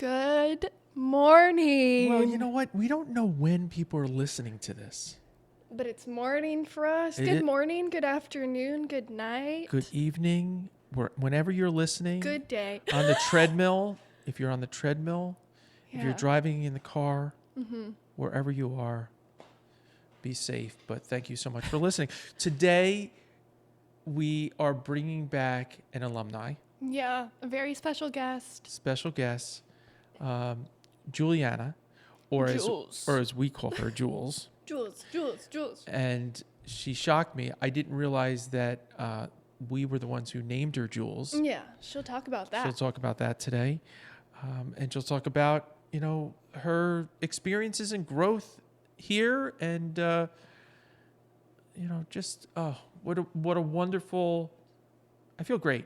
Good morning. Well, you know what? We don't know when people are listening to this. But it's morning for us. Good morning, good afternoon, good night. Good evening, whenever you're listening. Good day. On the treadmill, if you're on the treadmill, if you're Yeah. driving in the car, wherever you are, be safe. But thank you so much for listening. Today, we are bringing back an alumni. Yeah, a very special guest. Special guest, Juliana, or Jules. as we call her, Jules. Jules. And she shocked me. I didn't realize that we were the ones who named her Jules. Yeah, she'll talk about that. She'll talk about that today. And she'll talk about, her experiences and growth here. And, what a wonderful, I feel great.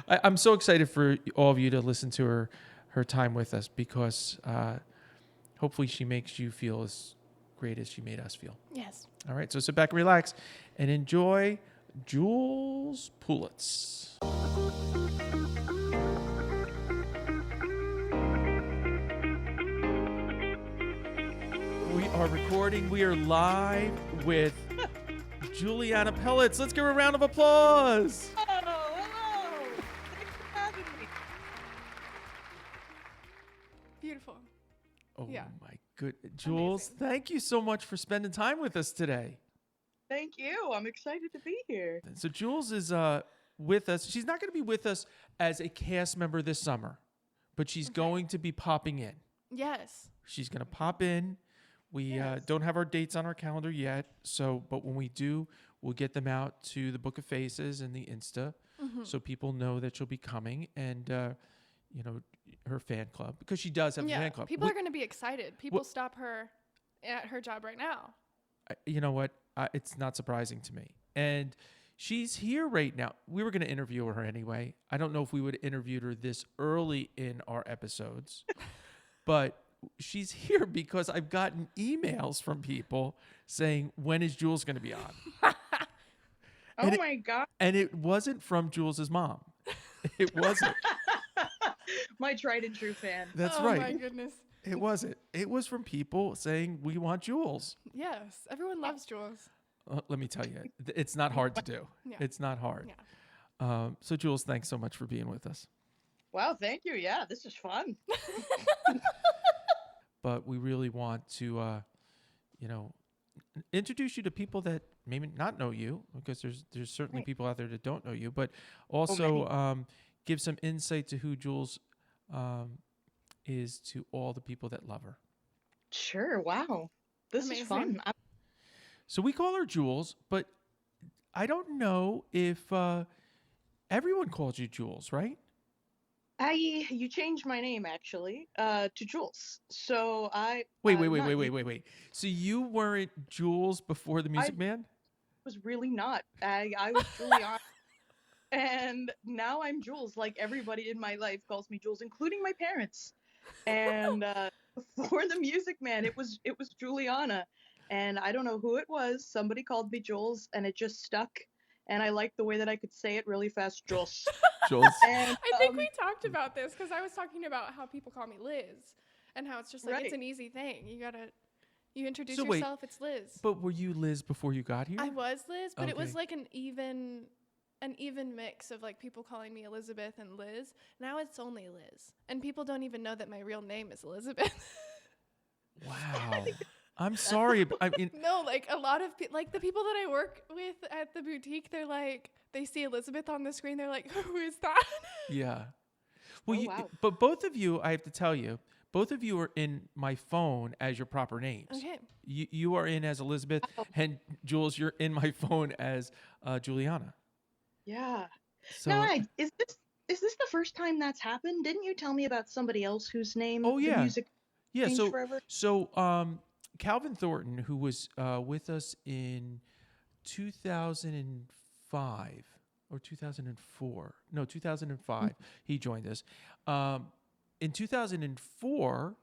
I'm so excited for all of you to listen to her time with us because hopefully she makes you feel as great as she made us feel. Yes. All right, so sit back and relax and enjoy Jules Pillets. We are recording. We are live with Juliana Pillets. Let's give her a round of applause. Hello. Thanks for having me. Beautiful. Oh, Yeah. my good. Jules, thank you so much for spending time with us today. Thank you. I'm excited to be here. So Jules is with us. She's not going to be with us as a cast member this summer, but she's going to be popping in. Yes. She's going to pop in. We don't have our dates on our calendar yet, but when we do, we'll get them out to the Book of Faces and the Insta, so people know that she'll be coming, and her fan club, because she does have a fan club. People are going to be excited. People stop her at her job right now. You know what? It's not surprising to me. And she's here right now. We were going to interview her anyway. I don't know if we would have interviewed her this early in our episodes, but she's here because I've gotten emails from people saying, when is Jules going to be on? Oh my God. And it wasn't from Jules's mom. It wasn't. My tried and true fan. That's right. Oh my goodness. It wasn't. It was from people saying, we want Jules. Yes. Everyone loves Jules. Let me tell you, it's not hard to do. Yeah. It's not hard. Yeah. So Jules, thanks so much for being with us. Wow, thank you. Yeah, this is fun. But we really want to, introduce you to people that maybe not know you, because there's certainly people out there that don't know you, but also give some insight to who Jules is to all the people that love her. Sure. Wow. This Amazing. is fun. So we call her Jules, but I don't know if everyone calls you Jules, right? You changed my name actually to Jules. So I Wait. So you weren't Jules before the Music Man? was really not. I was Juliana. And now I'm Jules. Like everybody in my life calls me Jules, including my parents. And before the Music Man, it was Juliana. And I don't know who it was. Somebody called me Jules, and it just stuck. And I liked the way that I could say it really fast, Jules. Jules. And, I think we talked about this because I was talking about how people call me Liz and how it's just like, it's an easy thing. You introduce yourself, it's Liz. But were you Liz before you got here? I was Liz, but it was Okay. like an even mix of like people calling me Elizabeth and Liz. Now it's only Liz. And people don't even know that my real name is Elizabeth. Wow. I'm sorry, but I mean, No, like a lot of like the people that I work with at the boutique, they're like, they see Elizabeth on the screen, they're like, who is that? yeah. Well, wow. but both of you, I have to tell you, both of you are in my phone as your proper names. Okay. You are in as Elizabeth, and Jules, you're in my phone as Juliana. Yeah. So, No, is this the first time that's happened? Didn't you tell me about somebody else whose name Oh, yeah. the music yeah. changed So, forever? Calvin Thornton, who was with us in 2005 or 2004, no, 2005, he joined us. In 2004,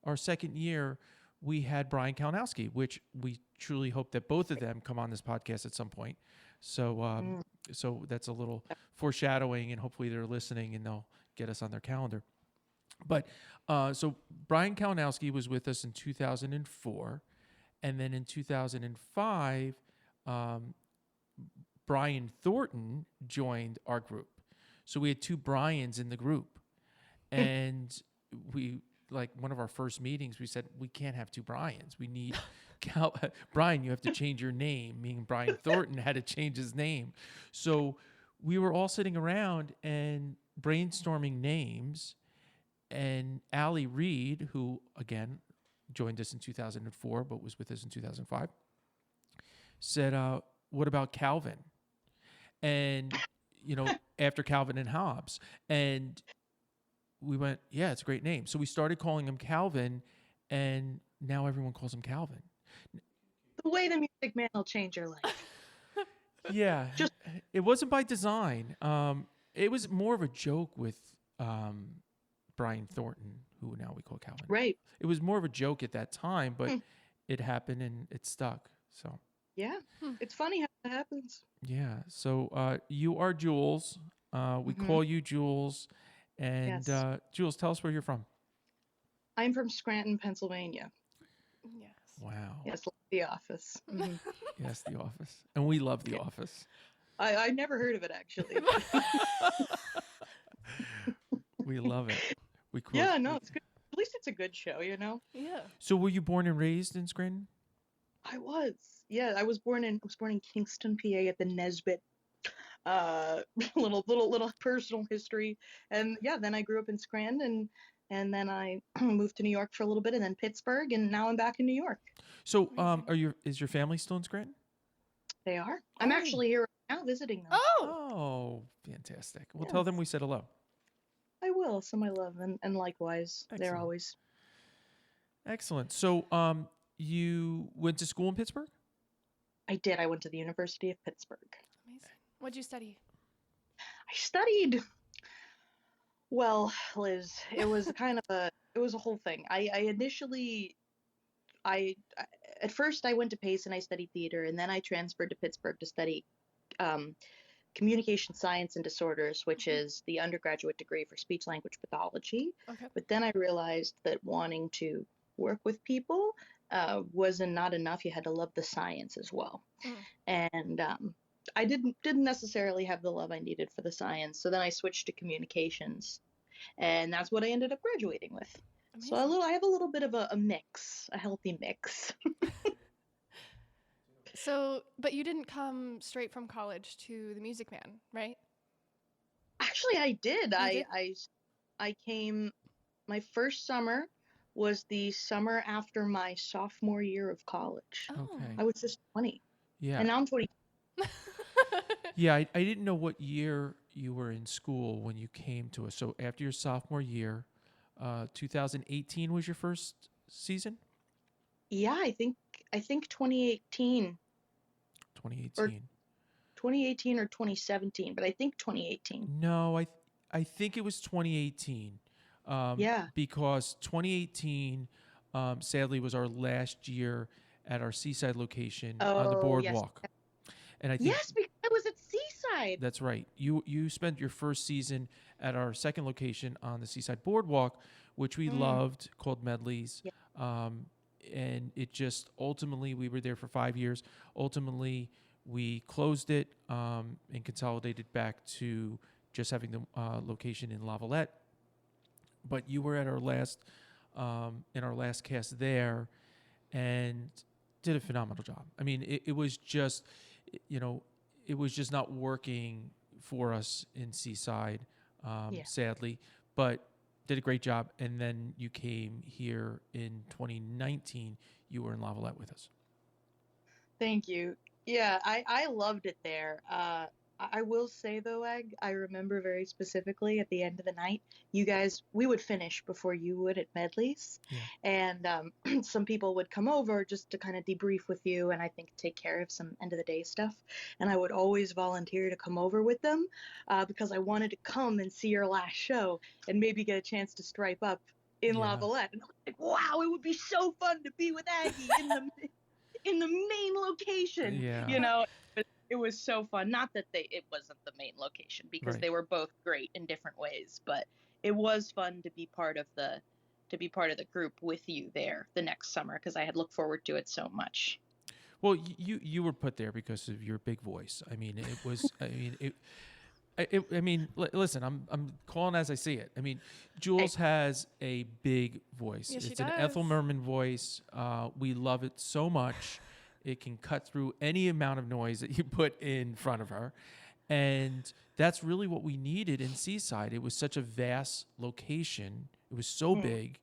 our second year, we had Brian Kalinowski, which we truly hope that both of them come on this podcast at some point. So, so that's a little foreshadowing, and hopefully they're listening and they'll get us on their calendar. But so Brian Kalinowski was with us in 2004. And then in 2005, Brian Thornton joined our group. So we had two Brians in the group. And we, like one of our first meetings, we said, we can't have two Brians. We need Brian, you have to change your name. Meaning Brian Thornton had to change his name. So we were all sitting around and brainstorming names. And Allie Reed, who, again, joined us in 2004, but was with us in 2005, said, what about Calvin? And, after Calvin and Hobbes. And we went, yeah, it's a great name. So we started calling him Calvin, and now everyone calls him Calvin. The way the Music Man will change your life. Yeah. It wasn't by design. It was more of a joke with Brian Thornton, who now we call Calvin. Right. It was more of a joke at that time, but it happened and it stuck. So yeah, it's funny how that happens. yeah. So you are Jules. We call you Jules. And Yes. Jules, tell us where you're from. I'm from Scranton, Pennsylvania. Yes. Wow. Yes, like The Office. Mhm. Yes, The Office. And we love The Office. I never heard of it, actually. We love it. Yeah, no, it's good. At least it's a good show, Yeah. So were you born and raised in Scranton? I was. Yeah, I was born in Kingston, PA, at the Nesbitt. Little personal history, and yeah, then I grew up in Scranton, and then I moved to New York for a little bit, and then Pittsburgh, and now I'm back in New York. So is your family still in Scranton? They are. I'm actually here right now visiting them. Oh, fantastic. Well, Yeah. tell them we said hello. I will. Some I love, and likewise, they're Excellent. always. Excellent. So you went to school in Pittsburgh? I did. I went to the University of Pittsburgh. Amazing. What'd you study? I studied. Well, Liz, it was it was a whole thing. At first I went to Pace and I studied theater, and then I transferred to Pittsburgh to study communication science and disorders, which is the undergraduate degree for speech language pathology. Okay. But then I realized that wanting to work with people wasn't not enough. You had to love the science as well. And I didn't necessarily have the love I needed for the science. So then I switched to communications, and that's what I ended up graduating with. Amazing. So I have a little bit of a mix, a healthy mix. So, but you didn't come straight from college to the Music Man, right? Actually, I did. You did? I came. My first summer was the summer after my sophomore year of college. Oh. Okay. I was just 20, Yeah. and now I'm 20. Yeah, I didn't know what year you were in school when you came to us. So after your sophomore year, 2018 was your first season? Yeah, I think 2018. 2018. Or 2017, but I think 2018. No, I think it was 2018. Yeah. Because 2018, sadly, was our last year at our Seaside location on the boardwalk. Yes. And I think Yes, because I was at Seaside. that's right. You spent your first season at our second location on the Seaside boardwalk, which we loved, called Medley's. Yeah. And it just ultimately, we were there for 5 years. Ultimately, we closed it and consolidated back to just having the location in Lavallette. But you were at our last in our last cast there, and did a phenomenal job. I mean, it was just, it was just not working for us in Seaside, sadly. But did a great job. And then you came here in 2019. You were in Lavallette with us. Thank you. Yeah, I loved it there. I will say though, Egg, I remember very specifically at the end of the night, you guys, we would finish before you would at Medley's, and some people would come over just to kind of debrief with you, and I think take care of some end of the day stuff. And I would always volunteer to come over with them because I wanted to come and see your last show and maybe get a chance to stripe up in Lavallette. And I was like, wow, it would be so fun to be with Aggie in the main location. Yeah. It was so fun. Not that it wasn't the main location, because Right. they were both great in different ways, but it was fun to be part of the group with you there the next summer, because I had looked forward to it so much. Well, you were put there because of your big voice. I mean, it was. I mean, listen, I'm calling as I see it. I mean, Jules has a big voice. Yes, she It's an does. Ethel Merman voice. We love it so much. It can cut through any amount of noise that you put in front of her. And that's really what we needed in Seaside. It was such a vast location. It was so big.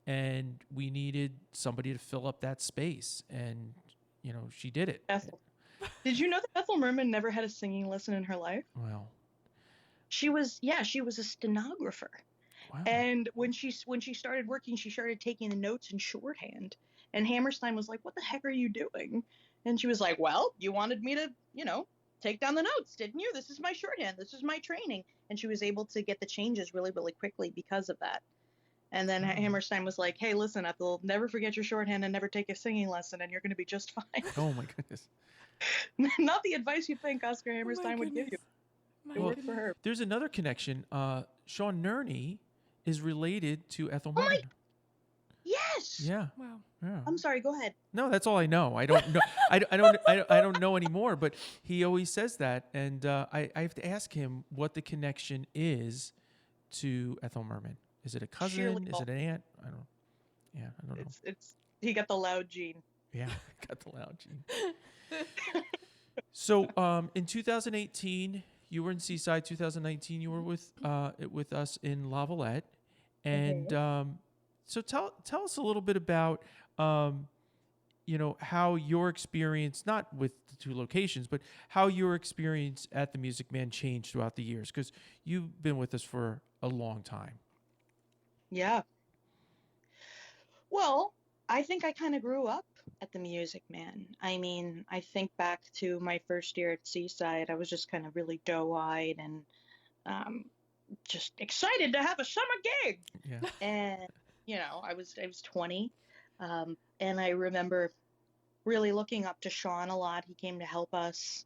And we needed somebody to fill up that space. And, she did it. Ethel. Did you know that Ethel Merman never had a singing lesson in her life? Well, She was a stenographer. wow. And when she started working, she started taking the notes in shorthand. And Hammerstein was like, "What the heck are you doing?" And she was like, "Well, you wanted me to, take down the notes, didn't you? This is my shorthand. This is my training." And she was able to get the changes really, really quickly because of that. And then Hammerstein was like, "Hey, listen, Ethel, never forget your shorthand and never take a singing lesson, and you're going to be just fine." Oh, my goodness. Not the advice you'd think Oscar Hammerstein would give you. It worked for her. There's another connection. Sean Nerney is related to Ethel Merman. Yes. Yeah. Wow. Yeah. I'm sorry. Go ahead. No, that's all I know. I don't know. I don't know anymore. But he always says that, and I have to ask him what the connection is to Ethel Merman. Is it a cousin? Surely Is it an aunt? I don't. Yeah, I don't know. It's he got the loud gene. Yeah, got the loud gene. So, in 2018, you were in Seaside. 2019, you were with us in Lavallette, and so tell us a little bit about how your experience, not with the two locations, but how your experience at the Music Man changed throughout the years, because you've been with us for a long time. Yeah. Well, I think I kind of grew up at the Music Man. I mean, I think back to my first year at Seaside. I was just kind of really doe-eyed and just excited to have a summer gig. Yeah. And I was 20, and I remember really looking up to Sean a lot. He came to help us,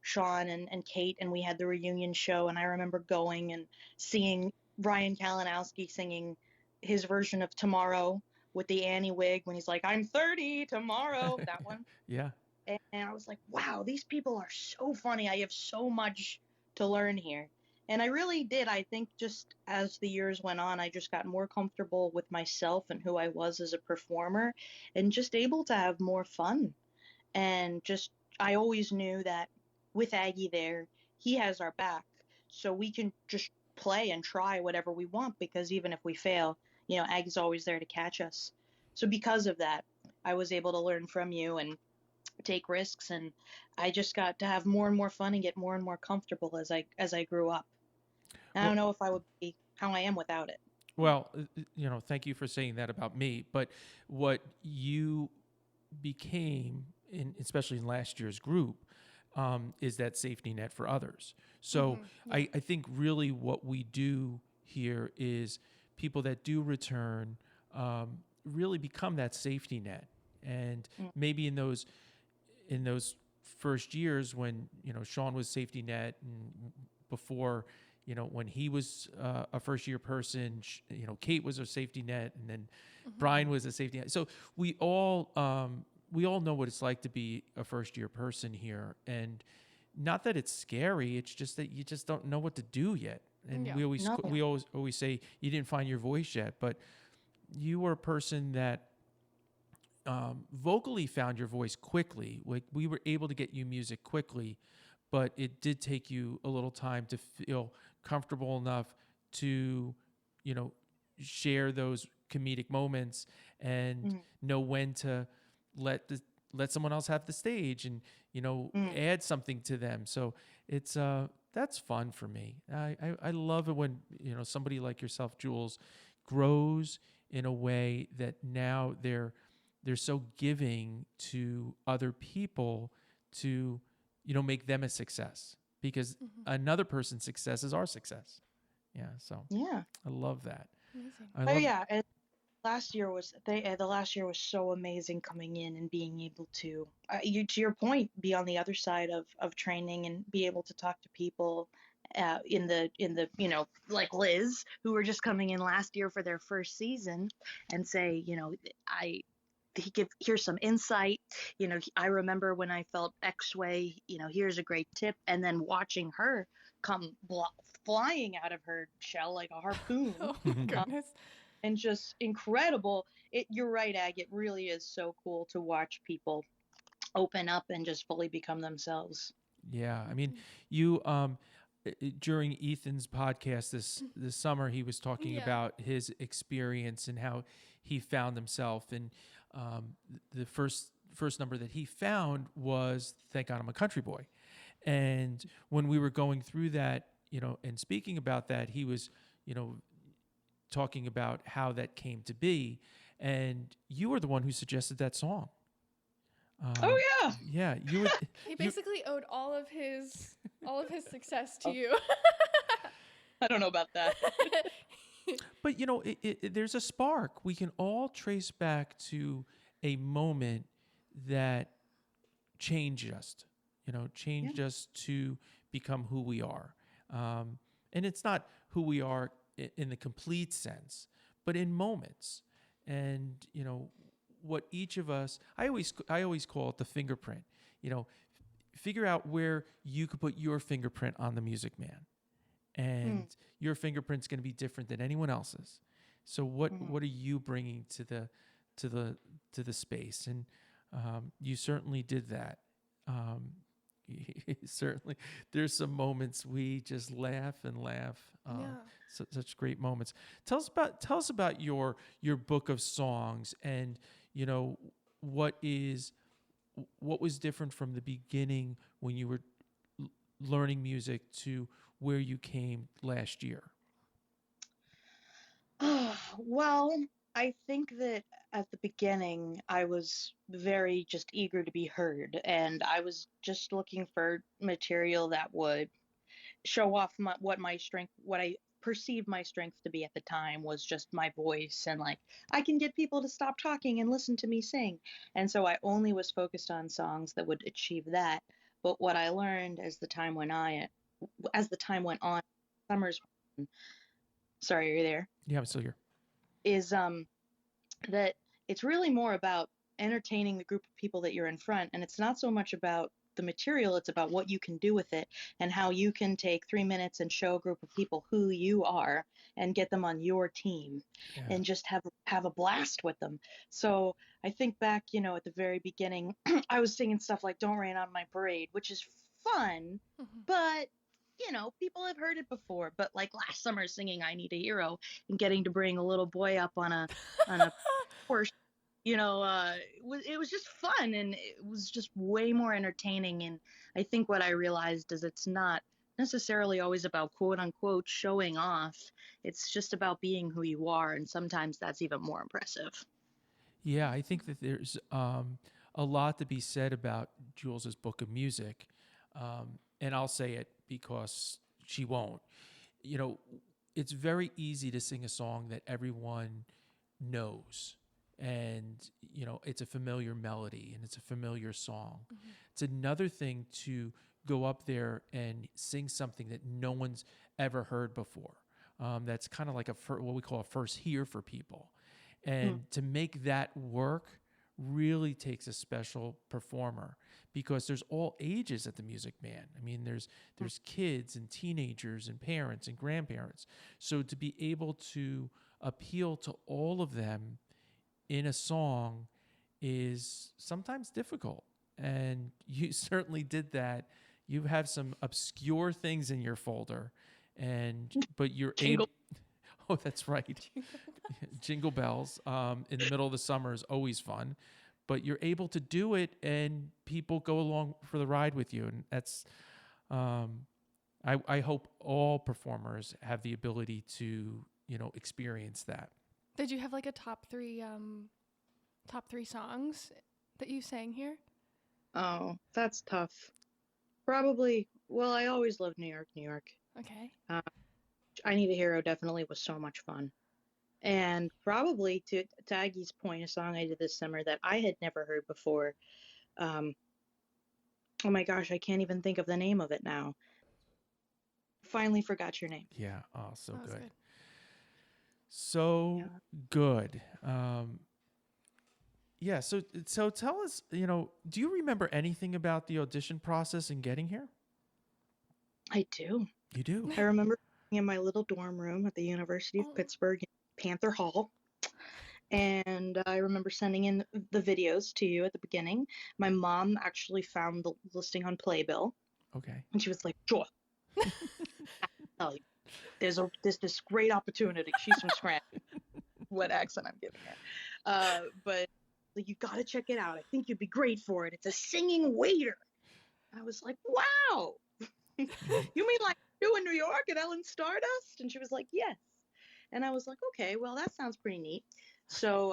Sean and Kate, and we had the reunion show. And I remember going and seeing Ryan Kalinowski singing his version of Tomorrow with the Annie wig when he's like, "I'm 30 tomorrow," that one. Yeah. And I was like, wow, these people are so funny. I have so much to learn here. And I really did. I think just as the years went on, I just got more comfortable with myself and who I was as a performer, and just able to have more fun. And just, I always knew that with Aggie there, he has our back. So we can just play and try whatever we want, because even if we fail, Aggie's always there to catch us. So because of that, I was able to learn from you and take risks, and I just got to have more and more fun and get more and more comfortable as I grew up. I don't know if I would be how I am without it. Well, thank you for saying that about me. But what you became, especially in last year's group, is that safety net for others. So I think really what we do here is people that do return really become that safety net. And maybe in those first years when Sean was safety net, and before when he was a first year person, Kate was a safety net, and then Brian was a safety net. So we all know what it's like to be a first year person here, and not that it's scary. It's just that you just don't know what to do yet. And we always say you didn't find your voice yet, but you were a person that vocally found your voice quickly. Like, we were able to get you music quickly, but it did take you a little time to feel comfortable enough to, share those comedic moments and know when to let someone else have the stage and, add something to them. So it's that's fun for me. I love it when, somebody like yourself, Jules, grows in a way that now they're so giving to other people to, make them a success, because another person's success is our success. Yeah. So I love that. Amazing. And last year was the last year was so amazing, coming in and being able to to your point, be on the other side of training and be able to talk to people in the like Liz, who were just coming in last year for their first season, and say, I here's some insight. I remember when I felt X way. Here's a great tip, and then watching her come flying out of her shell like a harpoon. Oh um, goodness. and just incredible. You're right, Ag. It really is so cool to watch people open up and just fully become themselves. Yeah, I mean, you during Ethan's podcast this summer, he was talking Yeah. about his experience and how he found himself, and the first number that he found was "Thank God I'm a Country Boy," and when we were going through that, and speaking about that, he was, talking about how that came to be, and you were the one who suggested that song. Oh yeah. Yeah, you would. He basically owed all of his success to Oh. you. I don't know about that. But there's a spark. We can all trace back to a moment that changed us. Changed us to become who we are. And it's not who we are in the complete sense, but in moments. And what each of us, I always call it the fingerprint. Figure out where you could put your fingerprint on the Music Man, and your fingerprint's going to be different than anyone else's. So what are you bringing to the space? And you certainly did that. Certainly, there's some moments we just laugh and laugh. Yeah. Such great moments. Tell us about your book of songs, and what was different from the beginning when you were learning music to where you came last year. Well, I think that at the beginning, I was very just eager to be heard, and I was just looking for material that would show off what I perceived my strength to be at the time was just my voice, and like I can get people to stop talking and listen to me sing. And so I only was focused on songs that would achieve that. But what I learned as the time went on, summers, sorry, are you there? Yeah, I'm still here. Is that it's really more about entertaining the group of people that you're in front, and it's not so much about the material, it's about what you can do with it and how you can take 3 minutes and show a group of people who you are and get them on your team. Yeah. And just have a blast with them. So I think back, at the very beginning, I was singing stuff like "Don't Rain on My Parade," which is fun, but people have heard it before. But like last summer singing "I Need a Hero" and getting to bring a little boy up on a horse, it was just fun, and it was just way more entertaining. And I think what I realized is it's not necessarily always about quote unquote showing off. It's just about being who you are, and sometimes that's even more impressive. Yeah, I think that there's a lot to be said about Jules's book of music, and I'll say it because she won't. It's very easy to sing a song that everyone knows, and it's a familiar melody and it's a familiar song. It's another thing to go up there and sing something that no one's ever heard before. That's kind of like what we call a first hear for people. And to make that work really takes a special performer, because there's all ages at the Music Man. I mean, there's kids and teenagers and parents and grandparents. So to be able to appeal to all of them in a song is sometimes difficult. And you certainly did that. You have some obscure things in your folder, but you're able. Oh, that's right. Jingle bells in the middle of the summer is always fun, but you're able to do it, and people go along for the ride with you, and that's. I hope all performers have the ability to experience that. Did you have like a top three songs that you sang here? Oh, that's tough. Probably. Well, I always loved New York, New York. Okay. I Need a Hero definitely was so much fun. And probably to Aggie's point, a song I did this summer that I had never heard before. Oh my gosh, I can't even think of the name of it now. finally forgot your name. Yeah. Oh, so That was good. good. So Yeah. good. Yeah. So tell us, do you remember anything about the audition process and getting here? I do. You do. I remember being in my little dorm room at the University of Oh. Pittsburgh in Panther Hall. And I remember sending in the videos to you at the beginning. My mom actually found the listing on Playbill, Okay. and she was like, "Joy, tell you, there's this great opportunity." She's from Scranton. What accent I'm giving her? But like, you got to check it out. I think you'd be great for it. It's a singing waiter. I was like, "Wow, you mean like you in New York at Ellen Stardust?" And she was like, "Yes." And I was like, "Okay, well, that sounds pretty neat." So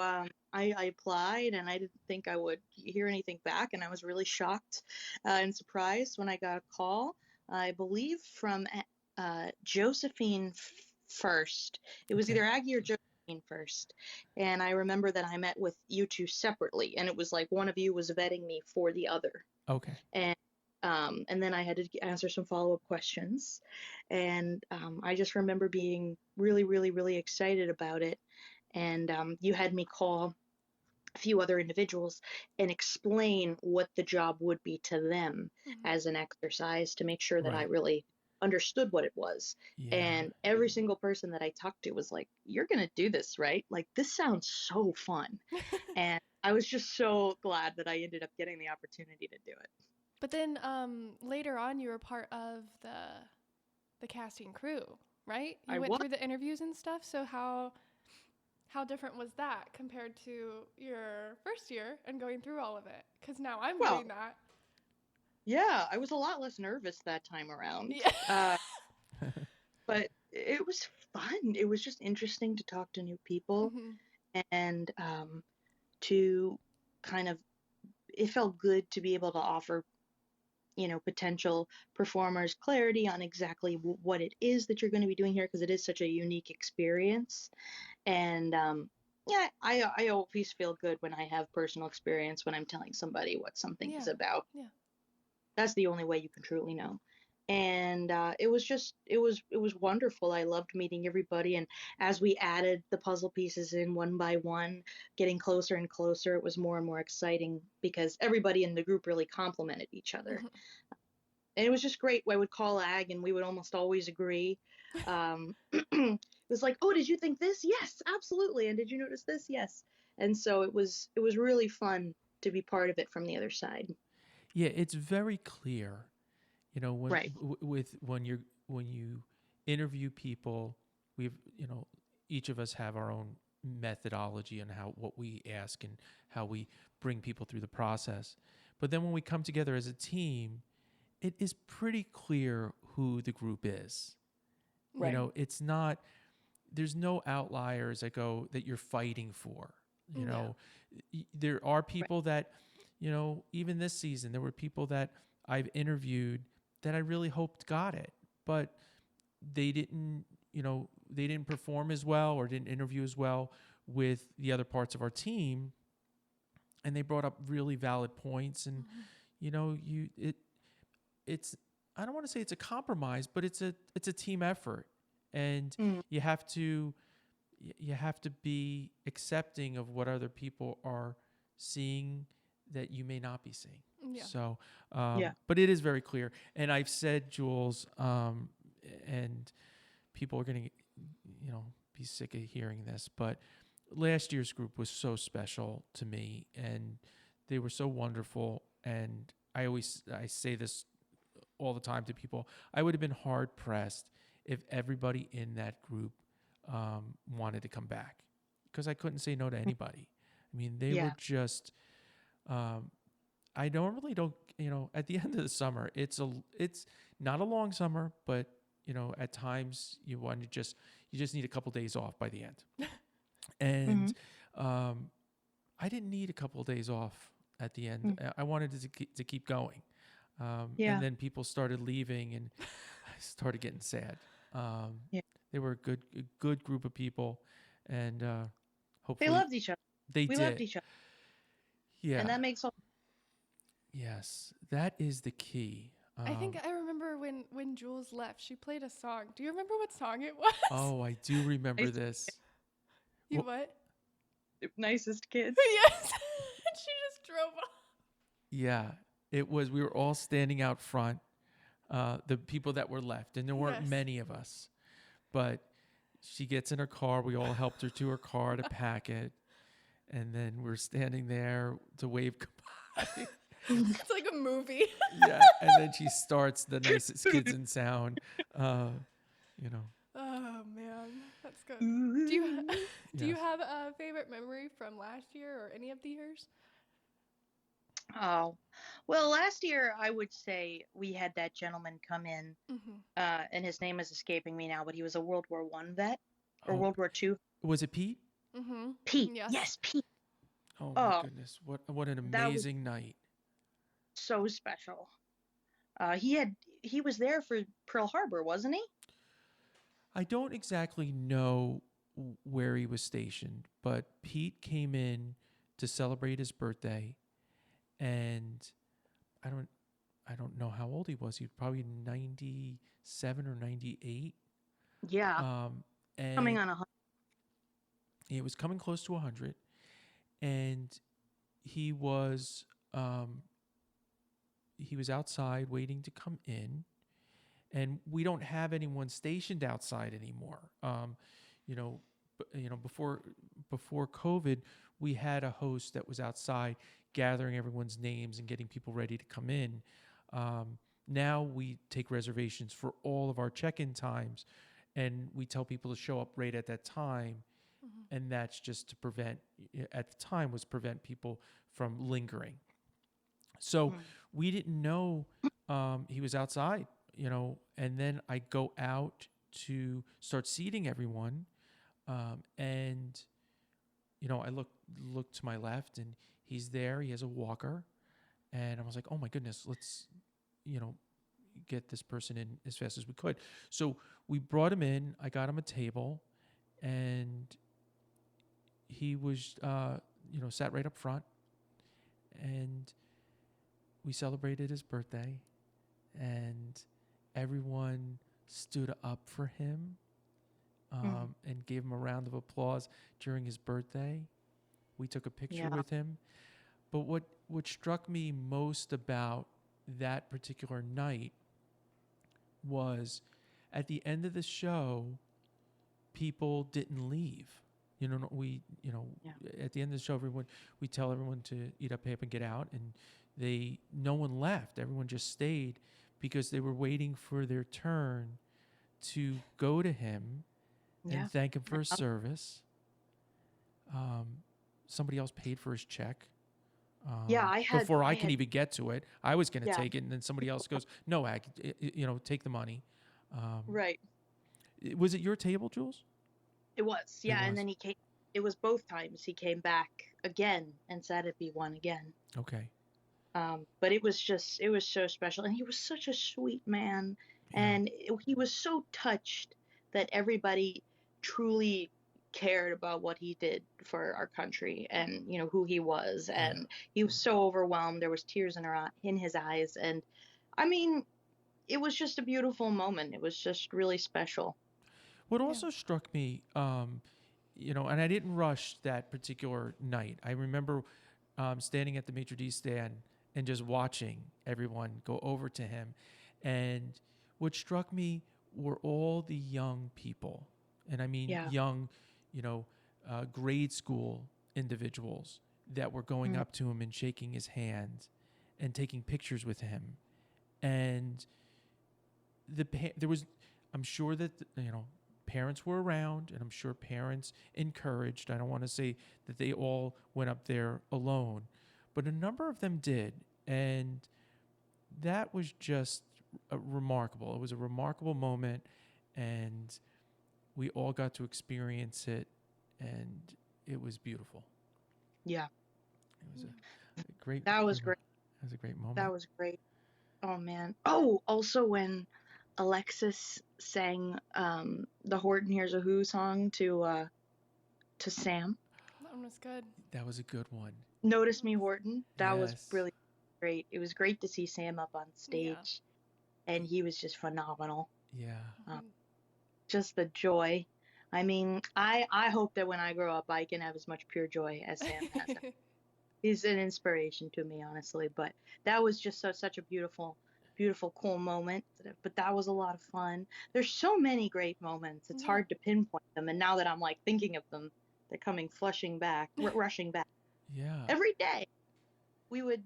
I applied, and I didn't think I would hear anything back, and I was really shocked and surprised when I got a call. I believe from Josephine first. It was Okay. either Aggie or Josephine first, and I remember that I met with you two separately, and it was like one of you was vetting me for the other, Okay. and then I had to answer some follow-up questions, and I just remember being really, really, really excited about it. And you had me call a few other individuals and explain what the job would be to them Mhm. as an exercise to make sure that I Right. really understood what it was. Yeah. And every single person that I talked to was like, "You're going to do this, right? Like, this sounds so fun." And I was just so glad that I ended up getting the opportunity to do it. But then later on, you were part of the casting crew, right? You I went was. through the interviews and stuff. So how different was that compared to your first year and going through all of it? Because now I'm Well, doing that. yeah, I was a lot less nervous that time around. Yeah. But it was fun. It was just interesting to talk to new people hmm and to kind of, it felt good to be able to offer, potential performers clarity on exactly what it is that you're going to be doing here, because it is such a unique experience. And yeah, I always feel good when I have personal experience when I'm telling somebody what something is Yeah. about. Yeah. That's the only way you can truly know. And it was wonderful. I loved meeting everybody, and as we added the puzzle pieces in one by one, getting closer and closer, it was more and more exciting because everybody in the group really complemented each other. hmm And it was just great. I would call Ag, and we would almost always agree. It was like, "Oh, did you think this? Yes, absolutely. And did you notice this? Yes." And so it was really fun to be part of it from the other side. Yeah. It's very clear, when Right. with when you interview people, we've each of us have our own methodology and what we ask and how we bring people through the process. But then when we come together as a team, it is pretty clear who the group is. Right. It's not, there's no outliers that you're fighting for. You Yeah. know, there are Right. people that, even this season, there were people that I've interviewed that I really hoped got it, but they didn't, they didn't perform as well or didn't interview as well with the other parts of our team. And they brought up really valid points. And, hmm it's, I don't want to say it's a compromise, but it's a team effort. And Mm. you have to be accepting of what other people are seeing that you may not be seeing. Yeah. So, Yeah. but it is very clear. And I've said, Jules, and people are going to, be sick of hearing this, but last year's group was so special to me, and they were so wonderful. And I say this all the time to people. I would have been hard pressed if everybody in that group wanted to come back, because I couldn't say no to anybody. I mean, they Yeah. were just. I normally don't. At the end of the summer, it's not a long summer, but at times you just need a couple days off by the end. And I didn't need a couple of days off at the end. Mm. I wanted to keep going. Yeah. And then people started leaving, and I started getting sad. Yeah. They were a good group of people, and They hopefully loved each other. they We did. loved each other. Yeah. And that makes all. Yes, that is the key. I think I remember when Jules left, she played a song. Do you remember what song it was? Oh, I do remember this. You Wh- what? Nicest kids. Yes. She just drove off. Yeah, it was. We were all standing out front, the people that were left, and there weren't Yes. many of us. But she gets in her car. We all helped her to her car to pack it, and then we're standing there to wave goodbye. It's like a movie. Yeah, and then she starts the nicest kids in sound. You know. Oh man, that's good. Do you have a favorite memory from last year or any of the years? Oh, well, last year I would say we had that gentleman come in, and his name is escaping me now, but he was a World War One vet or Oh, World War Two. was it Pete? Pete, Yes. yes, Pete. Oh my goodness! What an that was amazing night. so special. He was there for Pearl Harbor, wasn't he? I don't exactly know where he was stationed, but Pete came in to celebrate his birthday, and I don't know how old he was. He was probably 97 or 98. Yeah, And coming on 100. he was coming close to 100, and he was outside waiting to come in, and we don't have anyone stationed outside anymore. Before COVID, we had a host that was outside gathering everyone's names and getting people ready to come in. Now we take reservations for all of our check-in times, and we tell people to show up right at that time. And that's just to prevent people from lingering. So we didn't know he was outside, and then I go out to start seating everyone. And I look to my left, and he's there. He has a walker, and I was like, oh my goodness, let's, get this person in as fast as we could. So we brought him in. I got him a table, and he was, sat right up front, and we celebrated his birthday, and everyone stood up for him and gave him a round of applause during his birthday. We took a picture with him. But what struck me most about that particular night was at the end of the show, people didn't leave. At the end of the show, we tell everyone to eat up, pay up, and get out, and no one left. Everyone just stayed because they were waiting for their turn to go to him and thank him for his service. Somebody else paid for his check. Before I can even get to it, I was going to take it, and then somebody else goes, "No, Ag, take the money." Right. Was it your table, Jules? It was, yeah. And then he came. It was both times he came back again and said it'd be one again. Okay. But it was so special, and he was such a sweet man, and he was so touched that everybody truly cared about what he did for our country and who he was, and he was so overwhelmed. There was tears in his eyes, and I mean, it was just a beautiful moment. It was just really special. What also struck me, and I didn't rush that particular night. I remember standing at the maitre d' stand and just watching everyone go over to him, and what struck me were all the young people, and I mean young, grade school individuals that were going up to him and shaking his hand and taking pictures with him. And I'm sure that, parents were around, and I'm sure parents encouraged. I don't want to say that they all went up there alone, but a number of them did. And that was just remarkable. It was a remarkable moment, and we all got to experience it, and it was beautiful. Yeah. It was a great. That was great. That was a great moment. That was great. Oh man. Oh, also when Alexis sang the Horton Hears a Who song to Sam. That one was good. That was a good one. Notice Me, Horton. That was really great. It was great to see Sam up on stage. and he was just phenomenal. Yeah. Um, just the joy. I mean, I hope that when I grow up, I can have as much pure joy as Sam has. He's an inspiration to me, honestly. But that was just such a beautiful, beautiful, cool moment. But that was a lot of fun. There's so many great moments. It's Yeah. hard to pinpoint them. And now that I'm like thinking of them, they're coming flushing back, rushing back. Yeah. Every day we would,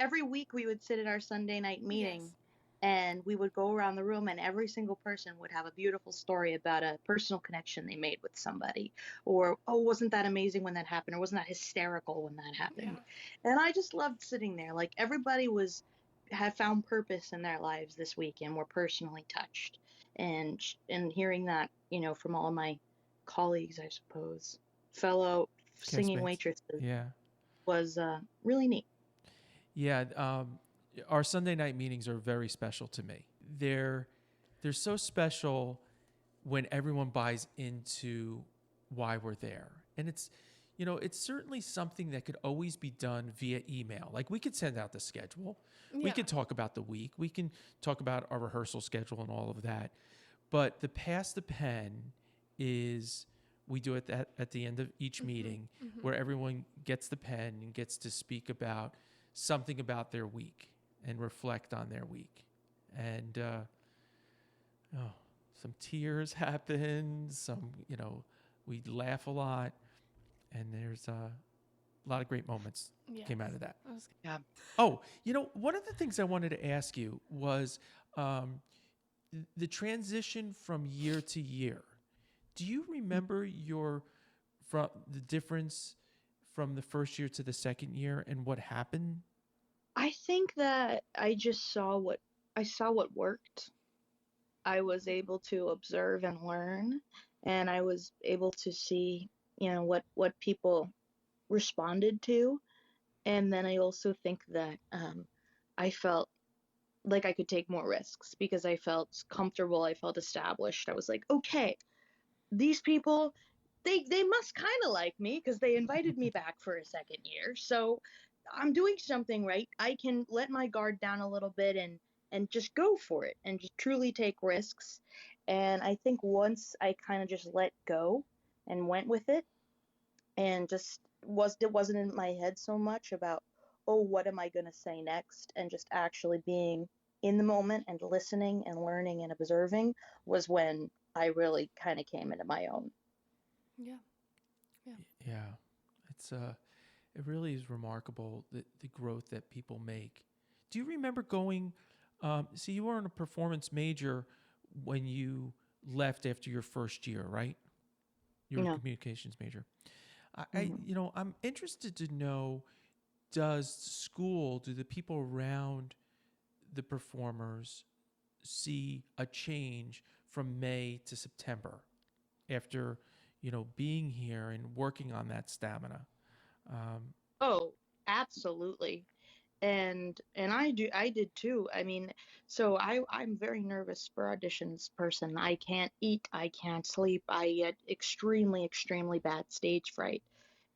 every week we would sit at our Sunday night meeting, Yes. and we would go around the room, and every single person would have a beautiful story about a personal connection they made with somebody, or, oh, wasn't that amazing when that happened, or wasn't that hysterical when that happened. Yeah. And I just loved sitting there. Like, everybody had found purpose in their lives this week and were personally touched. And hearing that, from all my colleagues, I suppose, fellow singing Castmates. waitresses, Yeah. was really neat. Yeah. Our Sunday night meetings are very special to me. They're so special when everyone buys into why we're there. And it's certainly something that could always be done via email. Like, we could send out the schedule. We Yeah. could talk about the week. We can talk about our rehearsal schedule and all of that. But the pass the pen is, we do it at the end of each meeting, where everyone gets the pen and gets to speak about something about their week and reflect on their week. And some tears happen. We laugh a lot, and there's a lot of great moments Yes. came out of that. Yeah. Oh, one of the things I wanted to ask you was the transition from year to year. Do you remember the difference from the first year to the second year and what happened? I think that I just saw what worked. I was able to observe and learn, and I was able to see, what people responded to. And then I also think that I felt like I could take more risks because I felt comfortable, I felt established. I was like, okay, these people, they must kind of like me because they invited me back for a second year. So I'm doing something right. I can let my guard down a little bit and just go for it and just truly take risks. And I think once I kind of just let go and went with it, and just it wasn't in my head so much about, oh, what am I going to say next, and just actually being in the moment and listening and learning and observing, was when I really kind of came into my own. Yeah. Yeah. Yeah, it really is remarkable the growth that people make. Do you remember going? See, you weren't a performance major when you left after your first year, right? You were a No. communications major. Mhm. I'm interested to know, do the people around the performers see a change from May to September after, being here and working on that stamina? Oh, absolutely. And I did too. I mean, so I'm very nervous for auditions person. I can't eat, I can't sleep. I get extremely bad stage fright.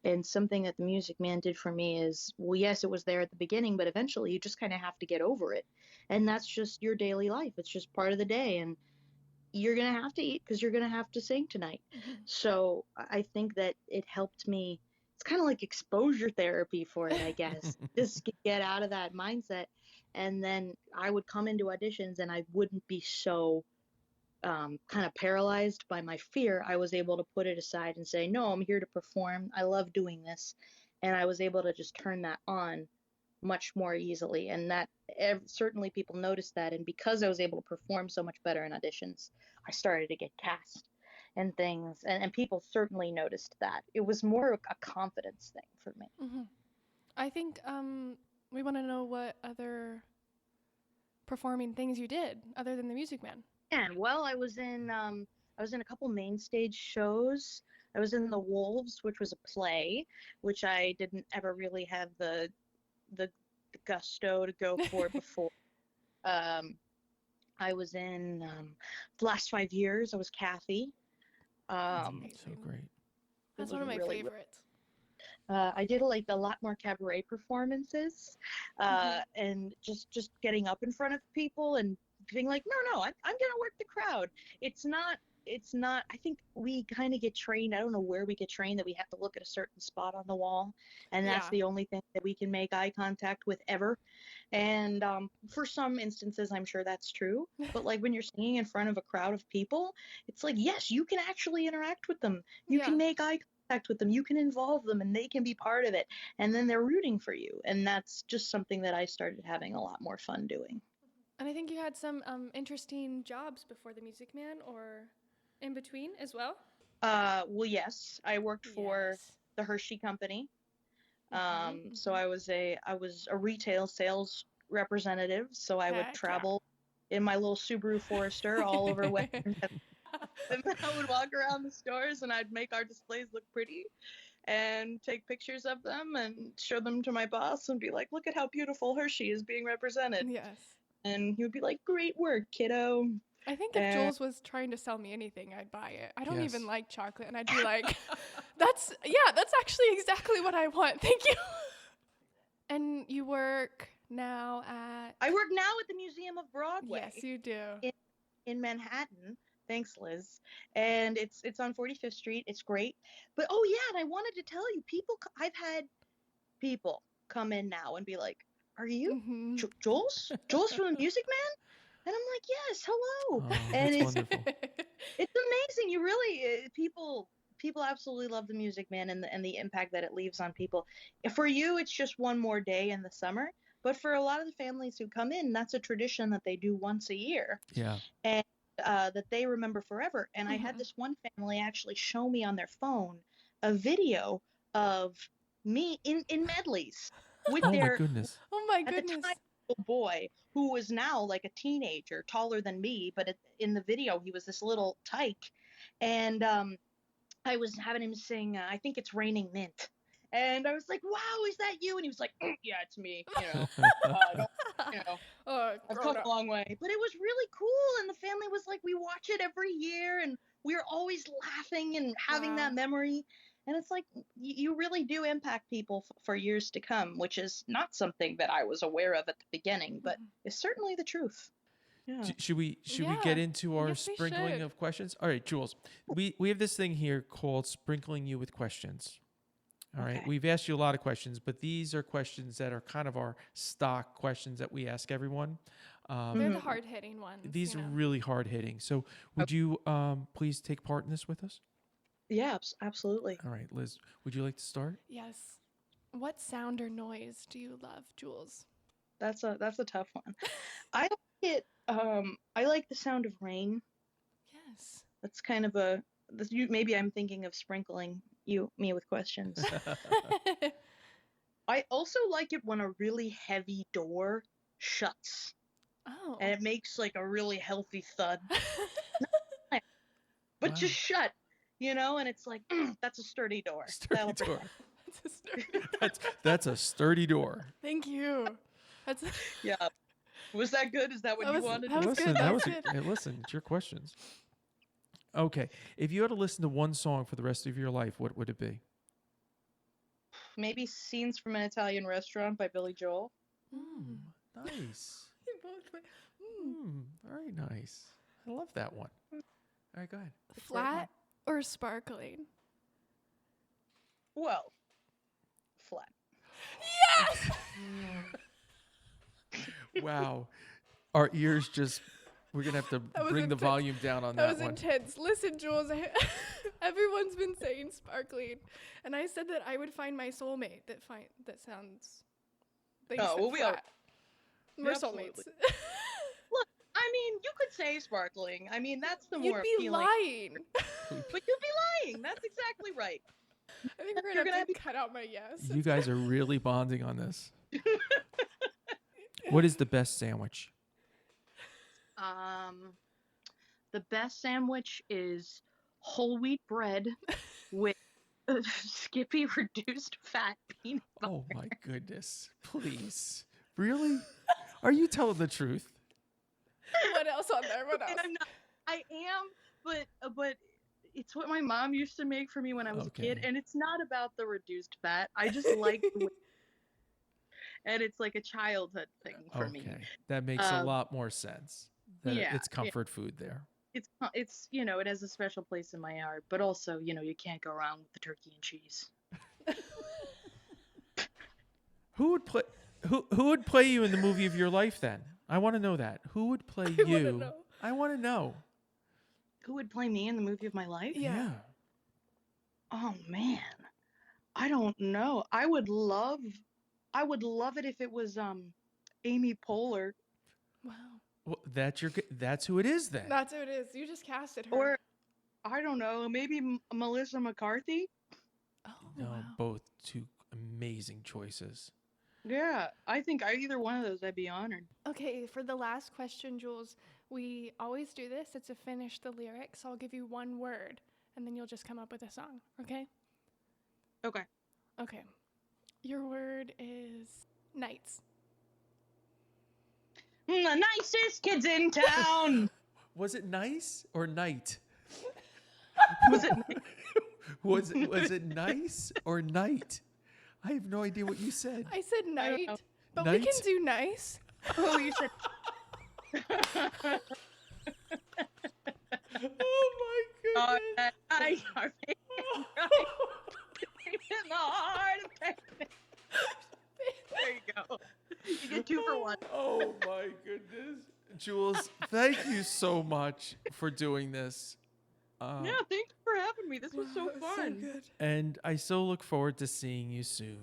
And something that the Music Man did for me is, well, yes, it was there at the beginning, but eventually you just kind of have to get over it. And that's just your daily life. It's just part of the day. And you're going to have to eat because you're going to have to sing tonight. So I think that it helped me. It's kind of like exposure therapy for it, I guess. Just get out of that mindset. And then I would come into auditions and I wouldn't be so kind of paralyzed by my fear. I was able to put it aside and say, no, I'm here to perform. I love doing this. And I was able to just turn that on much more easily. And that certainly people noticed that. And because I was able to perform so much better in auditions, I started to get cast and things. And people certainly noticed that. It was more a confidence thing for me. I think we want to know what other performing things you did other than the Music Man. And well, I was in a couple main stage shows. I was in The Wolves, which was a play, which I didn't ever really have the gusto to go for before. I was in the last 5 years. I was Kathy. That's Um, amazing. So great. That's was one of my really, favorites. I did like a lot more cabaret performances, and just getting up in front of people and being like, no, I'm gonna work the crowd. It's not I think we kind of get trained. I don't know where we get trained that we have to look at a certain spot on the wall, and that's Yeah. the only thing that we can make eye contact with ever. And for some instances, I'm sure that's true. But like when you're singing in front of a crowd of people, it's like, yes, you can actually interact with them. You can Yeah. make eye contact with them. You can involve them, and they can be part of it. And then they're rooting for you. And that's just something that I started having a lot more fun doing. And I think you had some interesting jobs before the Music Man, or in between as well. Well, yes, I worked for Yes. the Hershey Company. Mhm, So mhm. I was a retail sales representative. So I would Heck yeah. travel in my little Subaru Forester all over Western and then I would walk around the stores and I'd make our displays look pretty and take pictures of them and show them to my boss and be like, look at how beautiful Hershey is being represented. Yes. And he would be like, great work, kiddo. I think if And Jules was trying to sell me anything, I'd buy it. I don't even Yes. like chocolate, and I'd be like, that's actually exactly what I want. Thank you. And you work now at... I work now at the Museum of Broadway Yes, you do. in Manhattan. Thanks, Liz. And it's on 45th Street. It's great. But oh yeah, and I wanted to tell you, I've had people come in now and be like, "Are you Mm-hmm. Jules? Jules from the Music Man?" And I'm like, "Yes, hello." Oh, And that's wonderful. it's amazing. You really people absolutely love the Music Man and the impact that it leaves on people. For you, it's just one more day in the summer, but for a lot of the families who come in, that's a tradition that they do once a year. Yeah. And that they remember forever. And I had this one family actually show me on their phone a video of me in medleys with Oh my their, goodness. Oh my at the goodness. time, little boy who was now like a teenager, taller than me, but in the video he was this little tyke. And I was having him sing, I think it's Raining Mint. And I was like, wow, is that you? And he was like, yeah, it's me. Don't, you know, Oh, I've grown come up. a long way. But it was really cool. And the family was like, we watch it every year and we're always laughing and having Wow. that memory. And it's like, you really do impact people for years to come, which is not something that I was aware of at the beginning, but is certainly the truth. Yeah. Should we Yeah. get into our Yes, we sprinkling should. of questions? All right, Jules. We have this thing here called sprinkling you with questions. All right. Okay. We've asked you a lot of questions, but these are questions that are kind of our stock questions that we ask everyone. They're the hard-hitting ones. These you are know. really hard hitting. So would you please take part in this with us? Yeah, absolutely. All right, Liz, would you like to start? Yes. What sound or noise do you love, Jules? That's a tough one. I like it. I like the sound of rain. Yes. That's kind of maybe I'm thinking of sprinkling me with questions. I also like it when a really heavy door shuts Oh. and it makes like a really healthy thud, but Wow. just shut, and it's like, that's a sturdy door. Sturdy That'll door. That's a story. That's a sturdy door. Thank you. That's Yeah. Was that good? Is that what That you was- wanted? that was listen, good, that that was was a, hey, listen, it's your questions. Okay. If you had to listen to one song for the rest of your life, what would it be? Maybe Scenes from an Italian Restaurant by Billy Joel. Nice. You both went, Very nice. I love that one. All right, go ahead. Flat or sparkling? Well, flat. Yes! Wow. Our ears just, we're going to have to That was bring the intense. volume down on That that was one. intense. Listen, Jules, everyone's been saying sparkling, and I said that I would find my soulmate that sounds. They Oh, said well, we all- flat. We're Absolutely. soulmates. Look, I mean, you could say sparkling. I mean, that's the You'd more be appealing. lying. But you'd be lying. That's exactly right. I think we're You're gonna gonna have to be- cut out my yes. You guys are really bonding on this. What is the best sandwich? The best sandwich is whole wheat bread with Skippy reduced fat peanut butter. Oh my goodness. Please. Really? Are you telling the truth? What else on there? What else? And I'm not, I am, but it's what my mom used to make for me when I was a kid, Okay. and it's not about the reduced fat. I just like the way, and it's like a childhood thing for me. Okay. That makes a lot more sense. that Yeah, it's comfort food there. It's it has a special place in my heart, but also you can't go wrong with the turkey and cheese. Who would play who would play you in the movie of your life then? I want to know that. Who would play I wanna you? know. I want to know. Who would play me in the movie of my life? Yeah. Oh man, I don't know. I would love it if it was Amy Poehler Wow. Well, that's who it is then. That's who it is. You just casted her. or I don't know, maybe Melissa McCarthy. Oh, No, wow. both two amazing choices. Yeah, I think either one of those I'd be honored. Okay, for the last question, Jules, we always do this. It's to finish the lyrics. So I'll give you one word, and then you'll just come up with a song, okay? Okay. Okay. Your word is nights. The nicest kids in town. Was it nice or night? Was it? Was it nice or night? I have no idea what you said. I said don't night, know. but we Night? can do nice. Oh, you said. Oh my Oh, goodness. I are in the heart of Texas. There you go. You get 2 for 1. Oh my goodness. Jules, thank you so much for doing this. Yeah, thank you for having me. This was so Wow, it was fun. good. And I so look forward to seeing you soon.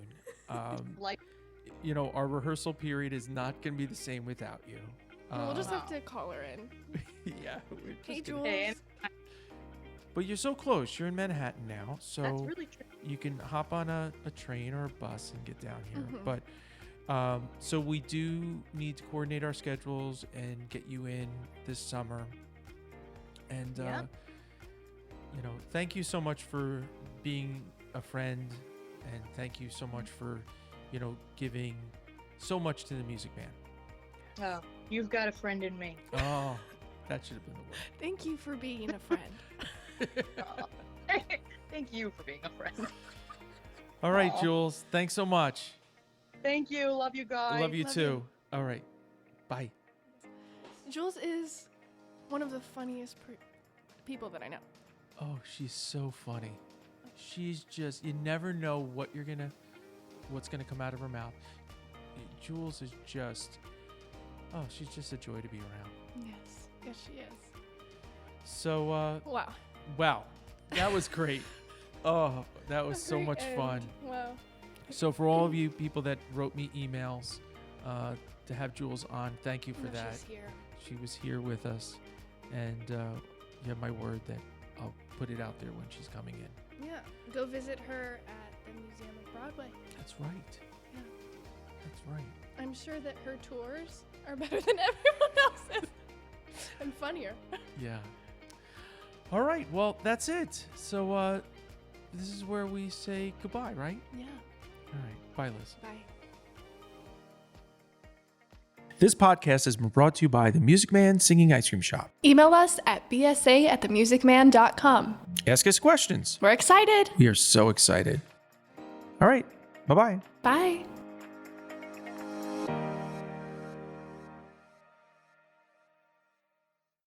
Like, Our rehearsal period is not going to be the same without you. We'll just have Wow. to call her in. yeah. we're Hey, just gonna- Jules. Hey, But you're so close. You're in Manhattan now. So that's really true. you can hop on a train or a bus and get down here. Mhm. But so we do need to coordinate our schedules and get you in this summer. And Yeah. Thank you so much for being a friend, and thank you so much for giving so much to the Music Man. Oh, you've got a friend in me. Oh, that should have been the word. Thank you for being a friend. Oh. Thank you for being a friend. All right, Aw. Jules. Thanks so much. Thank you. Love you guys. Love you love too. you. All right. Bye. Jules is one of the funniest people that I know. Oh, she's so funny. She's just, you never know what's gonna come out of her mouth. Jules is just, she's just a joy to be around. Yes. Yes, she is. So, Wow. wow, that was great. Oh, that was so Great much end. fun. Wow. So for all of you people that wrote me emails to have Jules on, thank you for No, that. she's here. She was here with us, and you have my word that I'll put it out there when she's coming in. Yeah. Go visit her at the Museum of Broadway. That's right. Yeah. That's right. I'm sure that her tours are better than everyone else's and funnier. Yeah. All right. Well, that's it. So this is where we say goodbye, right? Yeah. All right. Bye, Liz. Bye. This podcast has been brought to you by the Music Man Singing Ice Cream Shop. Email us at bsa@themusicman.com. Ask us questions. We're excited. We are so excited. All right. Bye-bye. Bye.